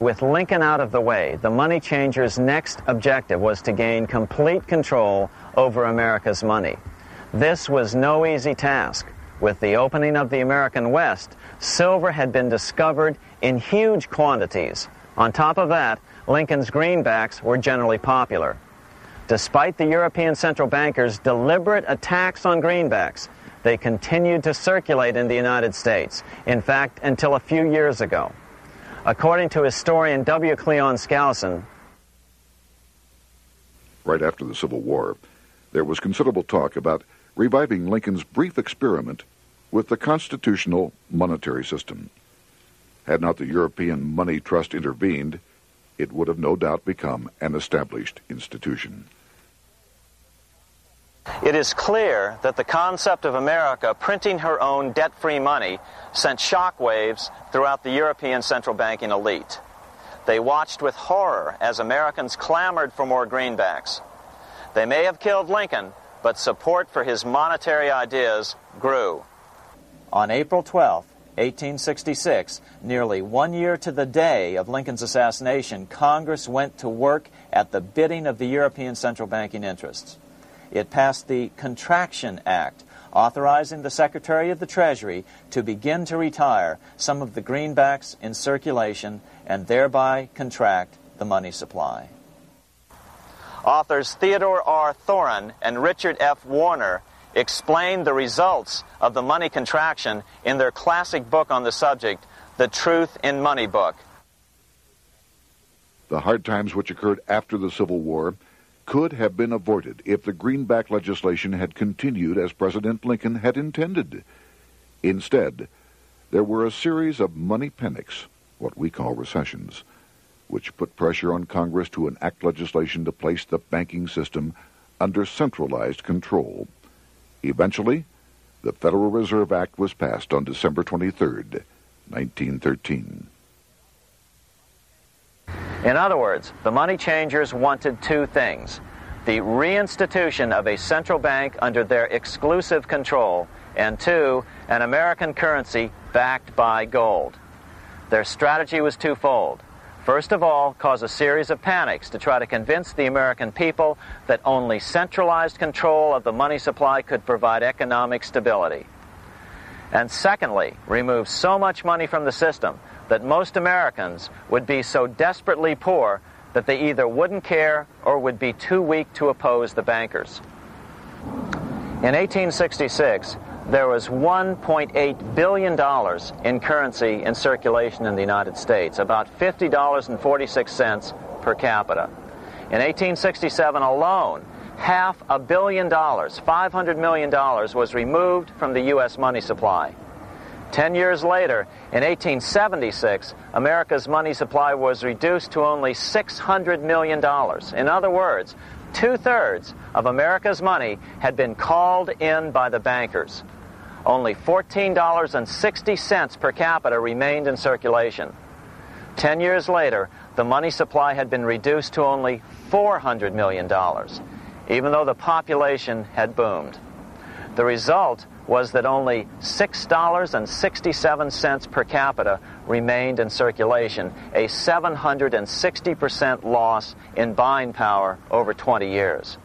With Lincoln out of the way, the money changers' next objective was to gain complete control over America's money. This was no easy task. With the opening of the American West, silver had been discovered in huge quantities. On top of that, Lincoln's greenbacks were generally popular. Despite the European central bankers' deliberate attacks on greenbacks, they continued to circulate in the United States, in fact, until a few years ago. According to historian W. Cleon Skousen, right after the Civil War, there was considerable talk about reviving Lincoln's brief experiment with the constitutional monetary system. Had not the European Money Trust intervened, it would have no doubt become an established institution. it is clear that the concept of America printing her own debt-free money sent shockwaves throughout the European central banking elite. They watched with horror as Americans clamored for more greenbacks. They may have killed Lincoln, but support for his monetary ideas grew. On April 12, 1866, nearly 1 year to the day of Lincoln's assassination, Congress went to work at the bidding of the European central banking interests. It passed the Contraction Act, authorizing the Secretary of the Treasury to begin to retire some of the greenbacks in circulation and thereby contract the money supply. Authors Theodore R. Thorin and Richard F. Warner explained the results of the money contraction in their classic book on the subject, The Truth in Money Book. The hard times which occurred after the Civil War could have been avoided if the greenback legislation had continued as President Lincoln had intended. Instead, there were a series of money panics, what we call recessions, which put pressure on Congress to enact legislation to place the banking system under centralized control. Eventually, the Federal Reserve Act was passed on December 23, 1913. In other words, the money changers wanted two things: the reinstitution of a central bank under their exclusive control, and two, an American currency backed by gold. Their strategy was twofold. First of all, cause a series of panics to try to convince the American people that only centralized control of the money supply could provide economic stability. And secondly, remove so much money from the system that most Americans would be so desperately poor that they either wouldn't care or would be too weak to oppose the bankers. In 1866, there was $1.8 billion in currency in circulation in the United States, about $50.46 per capita. In 1867 alone, $500 million, $500 million, was removed from the U.S. money supply. 10 years later, in 1876, America's money supply was reduced to only $600 million. In other words, 2/3 of America's money had been called in by the bankers. Only $14.60 per capita remained in circulation. 10 years later, the money supply had been reduced to only $400 million, even though the population had boomed. The result was that only $6.67 per capita remained in circulation, a 760% loss in buying power over 20 years.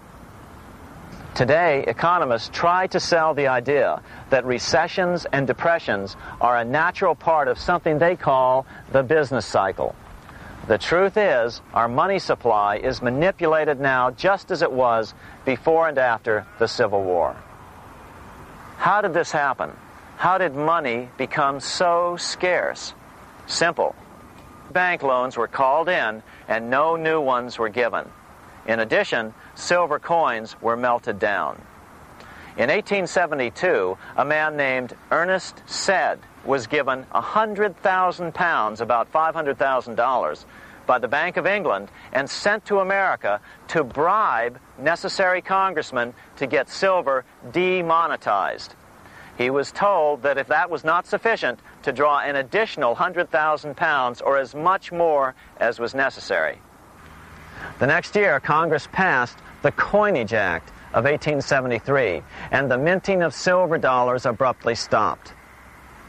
Today, economists try to sell the idea that recessions and depressions are a natural part of something they call the business cycle. The truth is, our money supply is manipulated now just as it was before and after the Civil War. How did this happen? How did money become so scarce? Simple. Bank loans were called in and no new ones were given. In addition, silver coins were melted down. In 1872, a man named Ernest Sed was given 100,000 pounds, about $500,000, by the Bank of England and sent to America to bribe necessary congressmen to get silver demonetized. He was told that if that was not sufficient, to draw an additional 100,000 pounds or as much more as was necessary. The next year, Congress passed the Coinage Act of 1873, and the minting of silver dollars abruptly stopped.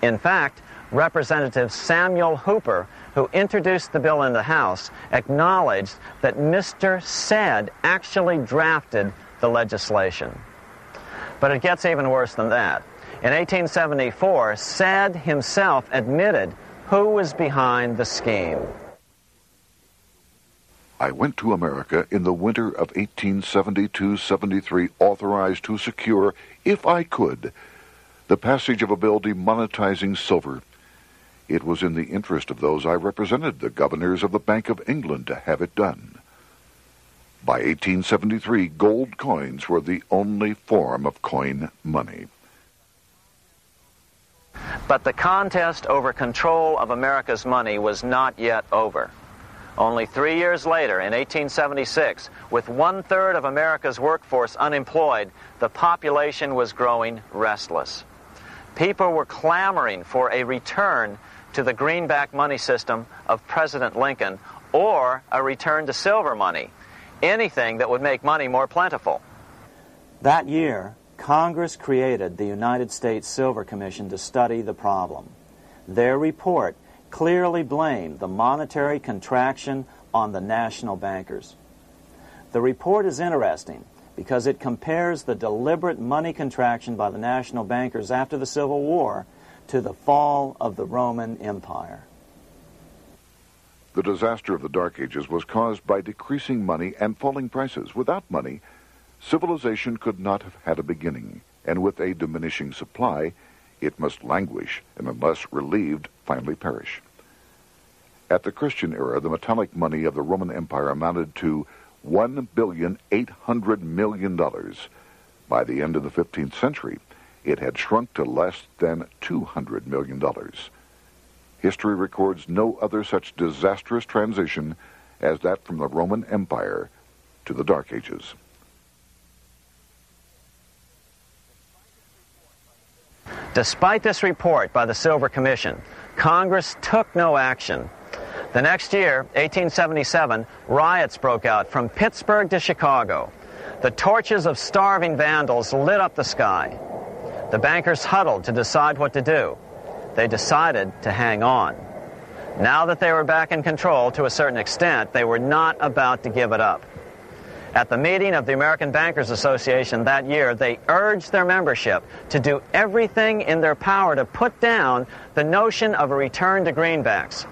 In fact, Representative Samuel Hooper who introduced the bill in the House, acknowledged that Mr. Said actually drafted the legislation. But it gets even worse than that. In 1874, Said himself admitted who was behind the scheme. I went to America in the winter of 1872-73, authorized to secure, if I could, the passage of a bill demonetizing silver. It was in the interest of those I represented, the governors of the Bank of England, to have it done. By 1873, gold coins were the only form of coin money. But the contest over control of America's money was not yet over. Only 3 years later, in 1876, with 1/3 of America's workforce unemployed, the population was growing restless. People were clamoring for a return to the greenback money system of President Lincoln or a return to silver money, anything that would make money more plentiful. That year, Congress created the United States Silver Commission to study the problem. Their report clearly blamed the monetary contraction on the national bankers. The report is interesting because it compares the deliberate money contraction by the national bankers after the Civil War to the fall of the Roman Empire. The disaster of the Dark Ages was caused by decreasing money and falling prices. Without money, civilization could not have had a beginning, and with a diminishing supply, it must languish, and unless relieved, finally perish. At the Christian era, the metallic money of the Roman Empire amounted to $1,800,000,000. By the end of the 15th century, it had shrunk to less than $200 million. History records no other such disastrous transition as that from the Roman Empire to the Dark Ages. Despite this report by the Silver Commission, Congress took no action. The next year, 1877, riots broke out from Pittsburgh to Chicago. The torches of starving vandals lit up the sky. The bankers huddled to decide what to do. They decided to hang on. Now that they were back in control to a certain extent, they were not about to give it up. At the meeting of the American Bankers Association that year, they urged their membership to do everything in their power to put down the notion of a return to greenbacks.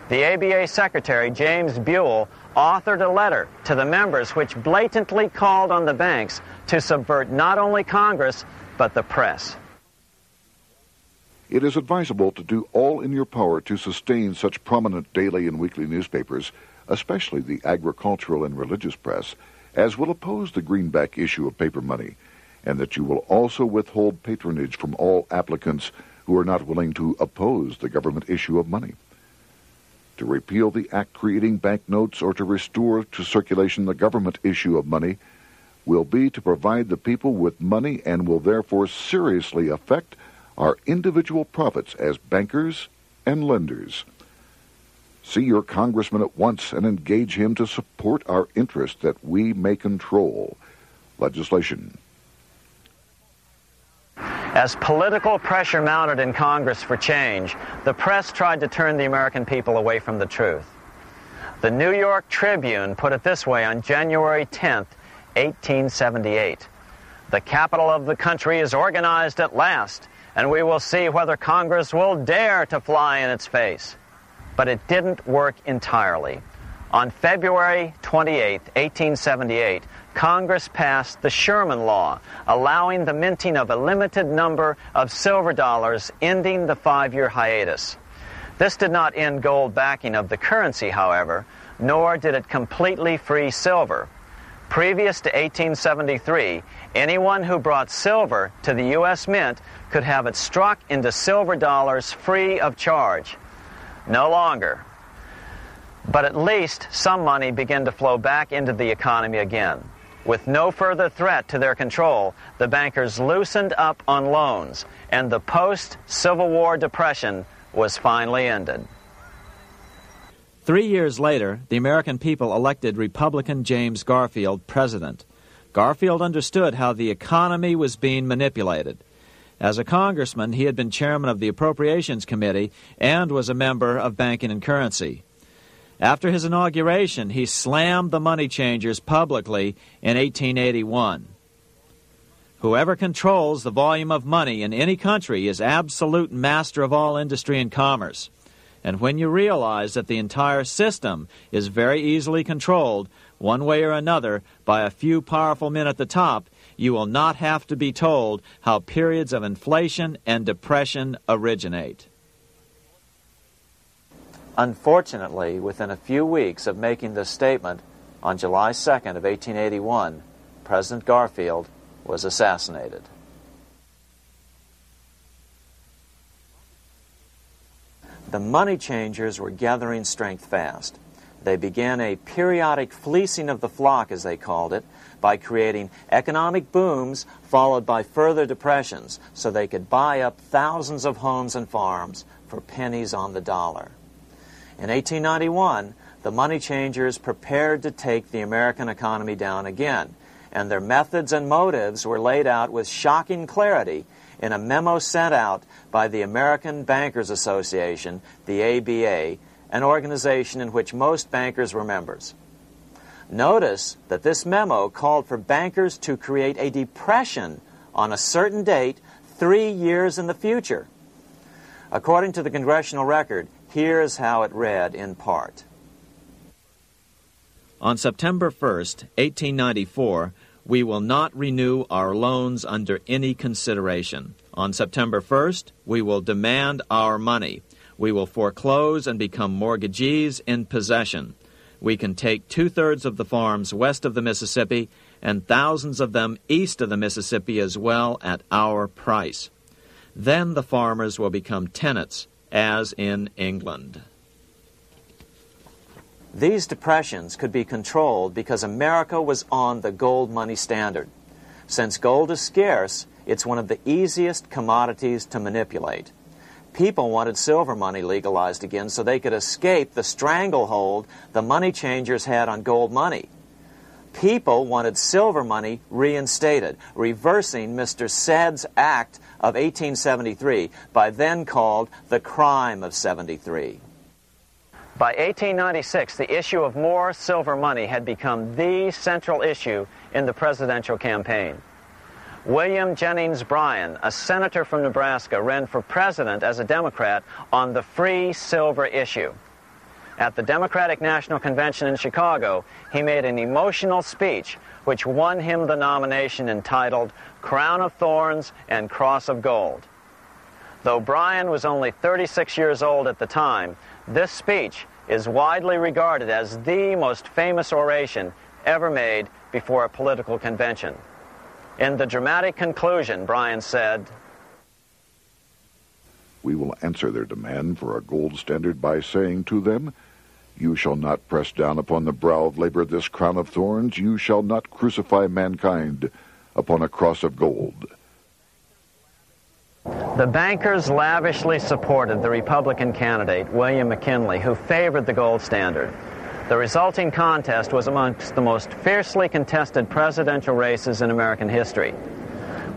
The ABA Secretary, James Buell, authored a letter to the members which blatantly called on the banks to subvert not only Congress, but the press. It is advisable to do all in your power to sustain such prominent daily and weekly newspapers, especially the agricultural and religious press, as will oppose the greenback issue of paper money, and that you will also withhold patronage from all applicants who are not willing to oppose the government issue of money. To repeal the act creating banknotes or to restore to circulation the government issue of money will be to provide the people with money and will therefore seriously affect our individual profits as bankers and lenders. See your congressman at once and engage him to support our interest that we may control legislation. As political pressure mounted in Congress for change, the press tried to turn the American people away from the truth. The New York Tribune put it this way on January 10th, 1878. "The capital of the country is organized at last, and we will see whether Congress will dare to fly in its face." But it didn't work entirely. On February 28, 1878, Congress passed the Sherman Law, allowing the minting of a limited number of silver dollars, ending the 5-year hiatus. This did not end gold backing of the currency, however, nor did it completely free silver. Previous to 1873, anyone who brought silver to the U.S. Mint could have it struck into silver dollars free of charge. No longer. But at least some money began to flow back into the economy again. With no further threat to their control, the bankers loosened up on loans, and the post-Civil War depression was finally ended. 3 years later, the American people elected Republican James Garfield president. Garfield understood how the economy was being manipulated. As a congressman, he had been chairman of the Appropriations Committee and was a member of Banking and Currency. After his inauguration, he slammed the money changers publicly in 1881. Whoever controls the volume of money in any country is absolute master of all industry and commerce. And when you realize that the entire system is very easily controlled, one way or another, by a few powerful men at the top, you will not have to be told how periods of inflation and depression originate. Unfortunately, within a few weeks of making this statement, on July 2nd of 1881, President Garfield was assassinated. The money changers were gathering strength fast. They began a periodic fleecing of the flock, as they called it, by creating economic booms followed by further depressions so they could buy up thousands of homes and farms for pennies on the dollar. In 1891, the money changers prepared to take the American economy down again, and their methods and motives were laid out with shocking clarity in a memo sent out by the American Bankers Association, the ABA, an organization in which most bankers were members. Notice that this memo called for bankers to create a depression on a certain date 3 years in the future. According to the congressional record, here's how it read in part. On September 1st, 1894, we will not renew our loans under any consideration. On September 1st, we will demand our money. We will foreclose and become mortgagees in possession. We can take 2/3 of the farms west of the Mississippi and thousands of them east of the Mississippi as well at our price. Then the farmers will become tenants, as in England. These depressions could be controlled because America was on the gold money standard. Since gold is scarce, it's one of the easiest commodities to manipulate. People wanted silver money legalized again so they could escape the stranglehold the money changers had on gold money. People wanted silver money reinstated, reversing Mr. Said's Act of 1873, by then called the Crime of 73. By 1896, the issue of more silver money had become the central issue in the presidential campaign. William Jennings Bryan, a senator from Nebraska, ran for president as a Democrat on the free silver issue. At the Democratic National Convention in Chicago, he made an emotional speech which won him the nomination entitled Crown of Thorns and Cross of Gold. Though Bryan was only 36 years old at the time, this speech is widely regarded as the most famous oration ever made before a political convention. In the dramatic conclusion, Bryan said, "We will answer their demand for a gold standard by saying to them, you shall not press down upon the brow of labor this crown of thorns, you shall not crucify mankind upon a cross of gold." The bankers lavishly supported the Republican candidate, William McKinley, who favored the gold standard. The resulting contest was amongst the most fiercely contested presidential races in American history.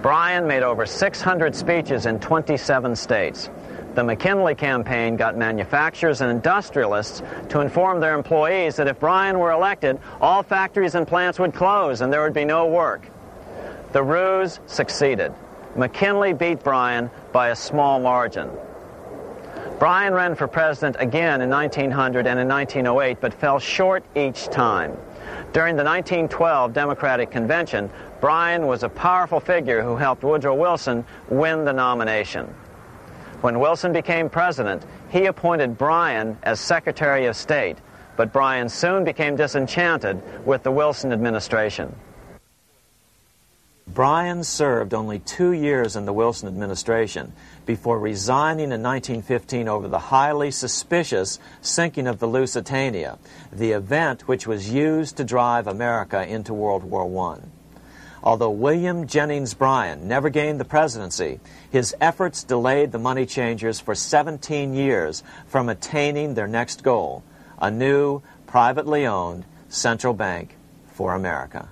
Bryan made over 600 speeches in 27 states. The McKinley campaign got manufacturers and industrialists to inform their employees that if Bryan were elected, all factories and plants would close and there would be no work. The ruse succeeded. McKinley beat Bryan by a small margin. Bryan ran for president again in 1900 and in 1908, but fell short each time. During the 1912 Democratic Convention, Bryan was a powerful figure who helped Woodrow Wilson win the nomination. When Wilson became president, he appointed Bryan as Secretary of State, but Bryan soon became disenchanted with the Wilson administration. Bryan served only 2 years in the Wilson administration before resigning in 1915 over the highly suspicious sinking of the Lusitania, the event which was used to drive America into World War I. Although William Jennings Bryan never gained the presidency, his efforts delayed the money changers for 17 years from attaining their next goal, a new, privately owned central bank for America.